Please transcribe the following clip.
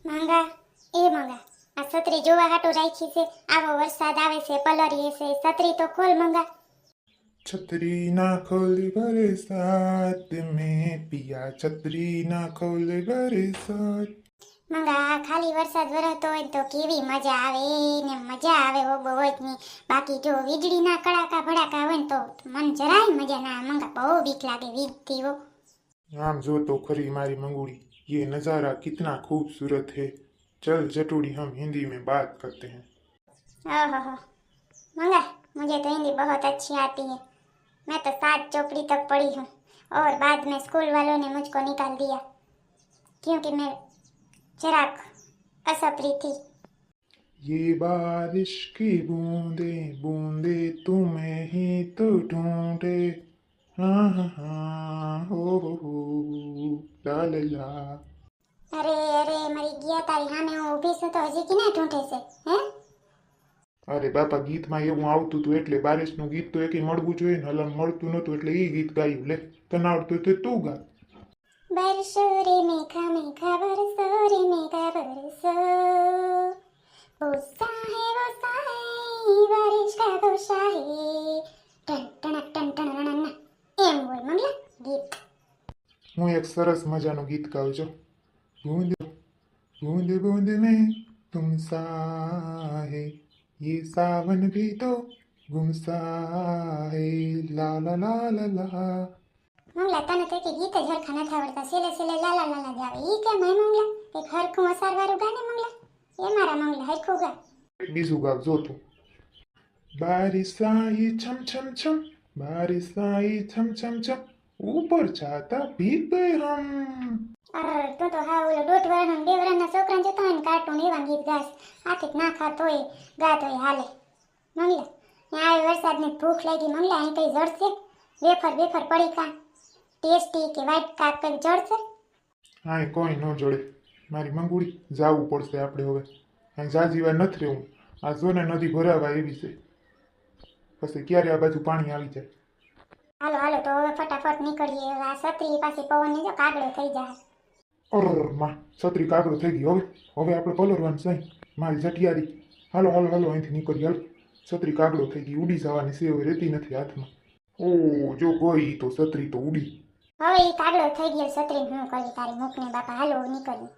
માંગા માંગા આ છત્રી જોવા હાટું રાખી છે આવો વરસાદ આવે છે પલરીએ છે છત્રી તો ખોલ મંગા छतरी ना खोले बरसात में पिया छतरी ना खोले बरसात। મંગા આ ખાલી વરસાદ વરસતો હોય તો કેવી મજા આવે ને મજા આવે હો બહુ જ ની બાકી જો વીજળીના કડાકા ભડાકા હોય ને તો મન જરાય મજા ના આવે મંગા બહુ બીક લાગે વીજથી હો आम जो तो खरी मारी मंगूड़ी, ये नज़ारा कितना खूबसूरत है। चल जटूड़ी हम हिंदी में बात करते हैं। ओहो मंगा मुझे तो हिंदी बहुत अच्छी आती है मैं तो 7 चौपड़ी तक पढ़ी हूँ और बाद में स्कूल वालों ने मुझको निकाल दिया क्योंकि मैं જરાક असपरी थी ये बारिश की बूंदे बूंदे तुम्हें ही तो ढूंढे, हाँ हाँ हाँ हो ला ला ला। अरे अरे मरी ગયા તારી સામે હું ઊભી છું તો હજી કિના ઢૂંઢે છે હે અરે બાપા ગીતમાં એવું આવતું હતું એટલે બારિશનું ગીત તો એકે મળવું જોઈએ ને, હલન મળતું નહોતું એટલે એ ગીત ગાયું. લે તને આવડતું તો તું ગા. बरसो रे मेघा मेघा बरसो रे मेघा बरसो वो साहे बारिश का दोषा है टन टन टन टन એમ હોય મંગલા ગીત હું એક સરસ મજાનું ગીત ગાઉં છું. बूंद बूंद बूंद में तुम सा है, ये सावन भी तो गुमसा है, ला ला ला ला ला. મંગલા તને તો કે ગીત જ હરખા નથી આવડતા સેલે સેલે લાલા લાલા જાવે ઈ કે મેં મંગલા એક હરખું અસારવાળું ગાને મંગલા એ મારા મંગલા હરખું ગા બીજું ગાવ જો તું. बारिश आई छम छम छम, बारिश आई छम छम छम, ऊपर जाता भीग गए हम. અર તું તો હા ઓલો 1.5 વર્ષનો 2 વર્ષના છોકરાને જતો હોય ને કાર્ટૂન એવા ગીત ગાસ આખી ના ખાતો હોય ગાતો હોય હાલે મંગલા ત્યાં વરસાદની ભૂખ લાગી મંગલા અહીં કઈ જડશે વેફર વેફર પડી કા ટેસ્ટી કે વ્હાઈટ કાક કઈ જડશે હા કોઈ ન જોડે મારી મંગુડી, જાવું પડશે આપણે હવે. અહીં જાજીવા નથી રહેવું. આ જો ને નદી ભરાવા એવી છે, પછી ક્યારે આ બાજુ પાણી આવી જાય. હાલો હાલો તો હવે ફટાફટ નીકળીએ હવે આ છત્રી પાસે પવન જો કાગડો થઈ જાય અર માં છત્રી કાગડો થઈ ગઈ. હવે આપણે પલરવાનું છે મારી જટિયારી. હાલો હાલો હાલો અહીંથી નીકળી હાલો. છત્રી કાગડો થઈ ગઈ, ઉડી જવાની સેવ રહેતી નથી હાથમાં. ઓ જો ગઈ તો છત્રી તો ઉડી. હવે ઈ કાગડો થઈ ગયો છત્રી હું કરી તારી મુખને બાપા હાલો નીકળી